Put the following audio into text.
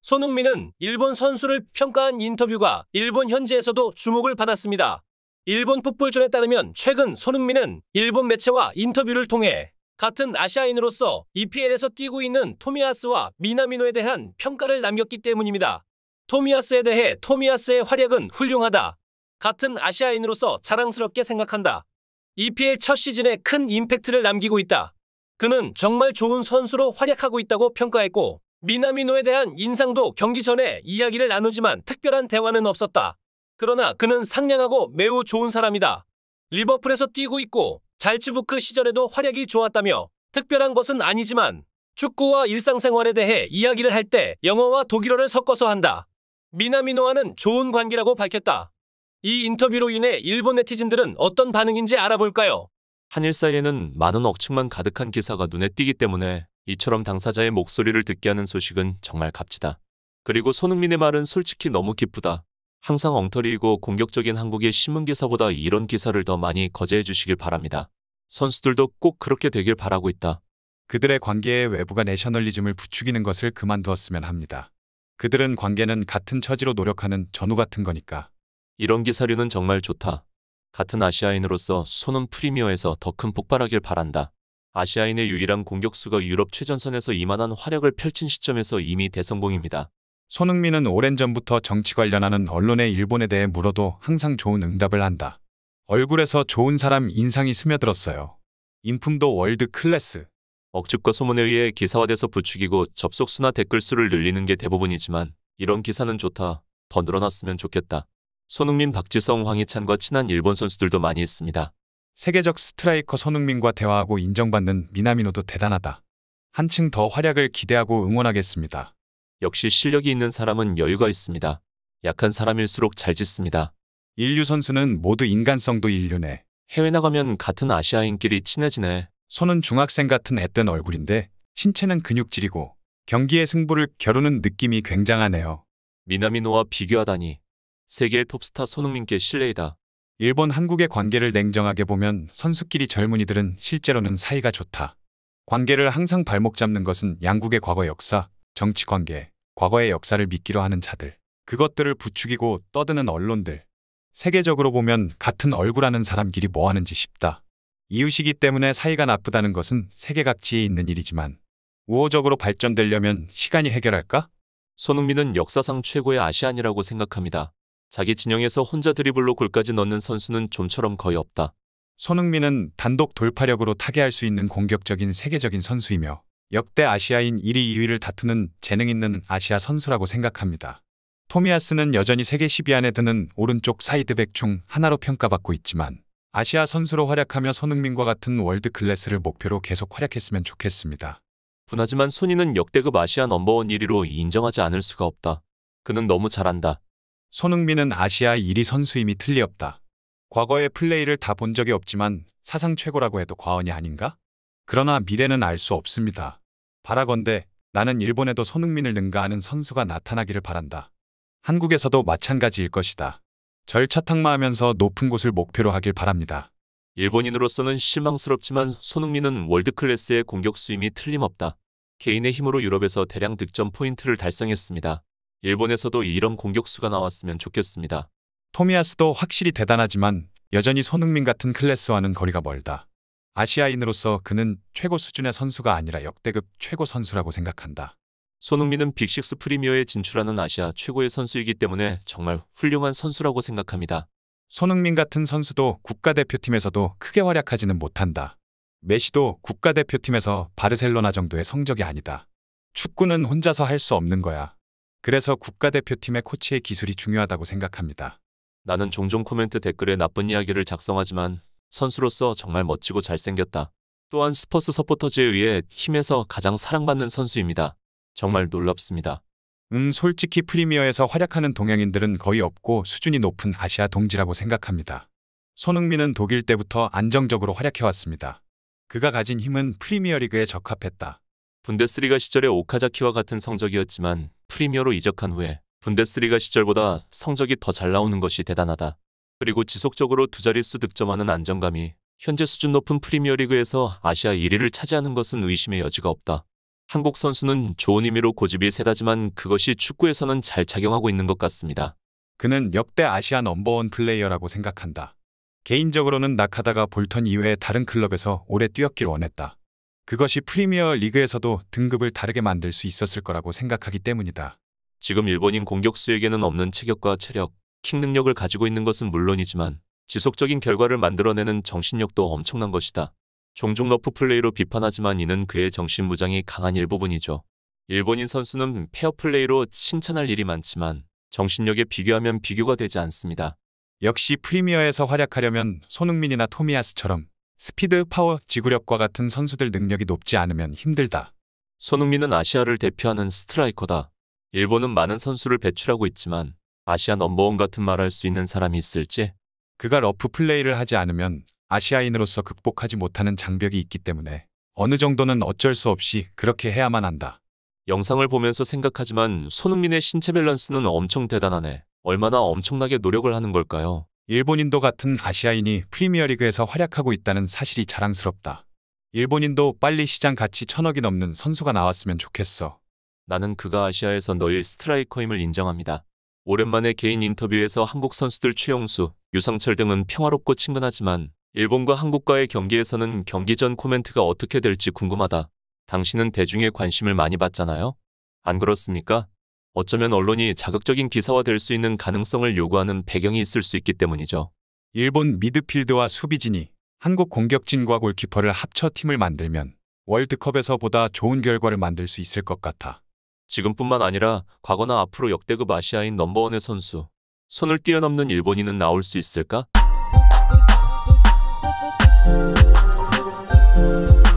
손흥민은 일본 선수를 평가한 인터뷰가 일본 현지에서도 주목을 받았습니다. 일본 풋볼존에 따르면 최근 손흥민은 일본 매체와 인터뷰를 통해 같은 아시아인으로서 EPL에서 뛰고 있는 토미야스와 미나미노에 대한 평가를 남겼기 때문입니다. 토미야스에 대해 토미야스의 활약은 훌륭하다. 같은 아시아인으로서 자랑스럽게 생각한다. EPL 첫 시즌에 큰 임팩트를 남기고 있다. 그는 정말 좋은 선수로 활약하고 있다고 평가했고 미나미노에 대한 인상도 경기 전에 이야기를 나누지만 특별한 대화는 없었다. 그러나 그는 상냥하고 매우 좋은 사람이다. 리버풀에서 뛰고 있고 잘츠부크 시절에도 활약이 좋았다며 특별한 것은 아니지만 축구와 일상생활에 대해 이야기를 할 때 영어와 독일어를 섞어서 한다. 미나미노와는 좋은 관계라고 밝혔다. 이 인터뷰로 인해 일본 네티즌들은 어떤 반응인지 알아볼까요? 한일 사이에는 많은 억측만 가득한 기사가 눈에 띄기 때문에 이처럼 당사자의 목소리를 듣게 하는 소식은 정말 값지다. 그리고 손흥민의 말은 솔직히 너무 기쁘다. 항상 엉터리이고 공격적인 한국의 신문기사보다 이런 기사를 더 많이 거제해 주시길 바랍니다. 선수들도 꼭 그렇게 되길 바라고 있다. 그들의 관계에 외부가 내셔널리즘을 부추기는 것을 그만두었으면 합니다. 그들은 관계는 같은 처지로 노력하는 전우 같은 거니까. 이런 기사류는 정말 좋다. 같은 아시아인으로서 손은 프리미어에서 더 큰 폭발하길 바란다. 아시아인의 유일한 공격수가 유럽 최전선에서 이만한 활약을 펼친 시점에서 이미 대성공입니다. 손흥민은 오랜 전부터 정치 관련하는 언론의 일본에 대해 물어도 항상 좋은 응답을 한다. 얼굴에서 좋은 사람 인상이 스며들었어요. 인품도 월드 클래스. 억측과 소문에 의해 기사화돼서 부추기고 접속수나 댓글수를 늘리는 게 대부분이지만 이런 기사는 좋다. 더 늘어났으면 좋겠다. 손흥민, 박지성, 황희찬과 친한 일본 선수들도 많이 있습니다. 세계적 스트라이커 손흥민과 대화하고 인정받는 미나미노도 대단하다. 한층 더 활약을 기대하고 응원하겠습니다. 역시 실력이 있는 사람은 여유가 있습니다. 약한 사람일수록 잘 짓습니다. 인류 선수는 모두 인간성도 인류네. 해외 나가면 같은 아시아인끼리 친해지네. 손은 중학생 같은 앳된 얼굴인데 신체는 근육질이고 경기의 승부를 겨루는 느낌이 굉장하네요. 미나미노와 비교하다니. 세계의 톱스타 손흥민께 실례이다. 일본 한국의 관계를 냉정하게 보면 선수끼리 젊은이들은 실제로는 사이가 좋다. 관계를 항상 발목 잡는 것은 양국의 과거 역사, 정치 관계, 과거의 역사를 믿기로 하는 자들. 그것들을 부추기고 떠드는 언론들. 세계적으로 보면 같은 얼굴하는 사람끼리 뭐하는지 싶다. 이웃이기 때문에 사이가 나쁘다는 것은 세계각지에 있는 일이지만 우호적으로 발전되려면 시간이 해결할까? 손흥민은 역사상 최고의 아시안이라고 생각합니다. 자기 진영에서 혼자 드리블로 골까지 넣는 선수는 좀처럼 거의 없다. 손흥민은 단독 돌파력으로 타개할 수 있는 공격적인 세계적인 선수이며 역대 아시아인 1위, 2위를 다투는 재능 있는 아시아 선수라고 생각합니다. 토미야스는 여전히 세계 10위 안에 드는 오른쪽 사이드백 중 하나로 평가받고 있지만 아시아 선수로 활약하며 손흥민과 같은 월드 클래스를 목표로 계속 활약했으면 좋겠습니다. 분하지만 손이는 역대급 아시아 넘버원 1위로 인정하지 않을 수가 없다. 그는 너무 잘한다. 손흥민은 아시아 1위 선수임이 틀리없다. 과거의 플레이를 다 본 적이 없지만 사상 최고라고 해도 과언이 아닌가? 그러나 미래는 알 수 없습니다. 바라건대 나는 일본에도 손흥민을 능가하는 선수가 나타나기를 바란다. 한국에서도 마찬가지일 것이다. 절차탕마하면서 높은 곳을 목표로 하길 바랍니다. 일본인으로서는 실망스럽지만 손흥민은 월드클래스의 공격수임이 틀림없다. 개인의 힘으로 유럽에서 대량 득점 포인트를 달성했습니다. 일본에서도 이런 공격수가 나왔으면 좋겠습니다. 토미야스도 확실히 대단하지만 여전히 손흥민 같은 클래스와는 거리가 멀다. 아시아인으로서 그는 최고 수준의 선수가 아니라 역대급 최고 선수라고 생각한다. 손흥민은 빅식스 프리미어에 진출하는 아시아 최고의 선수이기 때문에 정말 훌륭한 선수라고 생각합니다. 손흥민 같은 선수도 국가대표팀에서도 크게 활약하지는 못한다. 메시도 국가대표팀에서 바르셀로나 정도의 성적이 아니다. 축구는 혼자서 할 수 없는 거야. 그래서 국가대표팀의 코치의 기술이 중요하다고 생각합니다. 나는 종종 코멘트 댓글에 나쁜 이야기를 작성하지만 선수로서 정말 멋지고 잘생겼다. 또한 스퍼스 서포터즈에 의해 팀에서 가장 사랑받는 선수입니다. 정말 놀랍습니다. 솔직히 프리미어에서 활약하는 동양인들은 거의 없고 수준이 높은 아시아 동지라고 생각합니다. 손흥민은 독일 때부터 안정적으로 활약해왔습니다. 그가 가진 힘은 프리미어리그에 적합했다. 분데스리가 시절의 오카자키와 같은 성적이었지만 프리미어로 이적한 후에 분데스리가 시절보다 성적이 더 잘 나오는 것이 대단하다. 그리고 지속적으로 두 자릿수 득점하는 안정감이 현재 수준 높은 프리미어리그에서 아시아 1위를 차지하는 것은 의심의 여지가 없다. 한국 선수는 좋은 의미로 고집이 세다지만 그것이 축구에서는 잘 작용하고 있는 것 같습니다. 그는 역대 아시아 넘버원 플레이어라고 생각한다. 개인적으로는 나카다가 볼턴 이외의 다른 클럽에서 오래 뛰었길 원했다. 그것이 프리미어 리그에서도 등급을 다르게 만들 수 있었을 거라고 생각하기 때문이다. 지금 일본인 공격수에게는 없는 체격과 체력, 킥 능력을 가지고 있는 것은 물론이지만 지속적인 결과를 만들어내는 정신력도 엄청난 것이다. 종종 러프 플레이로 비판하지만 이는 그의 정신무장이 강한 일부분이죠. 일본인 선수는 페어플레이로 칭찬할 일이 많지만 정신력에 비교하면 비교가 되지 않습니다. 역시 프리미어에서 활약하려면 손흥민이나 토미야스처럼 스피드, 파워, 지구력과 같은 선수들 능력이 높지 않으면 힘들다. 손흥민은 아시아를 대표하는 스트라이커다. 일본은 많은 선수를 배출하고 있지만 아시아 넘버원 같은 말할 수 있는 사람이 있을지? 그가 러프 플레이를 하지 않으면 아시아인으로서 극복하지 못하는 장벽이 있기 때문에 어느 정도는 어쩔 수 없이 그렇게 해야만 한다. 영상을 보면서 생각하지만 손흥민의 신체 밸런스는 엄청 대단하네. 얼마나 엄청나게 노력을 하는 걸까요? 일본인도 같은 아시아인이 프리미어리그에서 활약하고 있다는 사실이 자랑스럽다. 일본인도 빨리 시장 가치 1,000억이 넘는 선수가 나왔으면 좋겠어. 나는 그가 아시아에서 너일 스트라이커임을 인정합니다. 오랜만에 개인 인터뷰에서 한국 선수들 최용수, 유상철 등은 평화롭고 친근하지만 일본과 한국과의 경기에서는 경기 전 코멘트가 어떻게 될지 궁금하다. 당신은 대중의 관심을 많이 받잖아요? 안 그렇습니까? 어쩌면 언론이 자극적인 기사화될 수 있는 가능성을 요구하는 배경이 있을 수 있기 때문이죠. 일본 미드필드와 수비진이 한국 공격진과 골키퍼를 합쳐 팀을 만들면 월드컵에서 보다 좋은 결과를 만들 수 있을 것 같아. 지금뿐만 아니라 과거나 앞으로 역대급 아시아인 넘버원의 선수, 손을 뛰어넘는 일본인은 나올 수 있을까?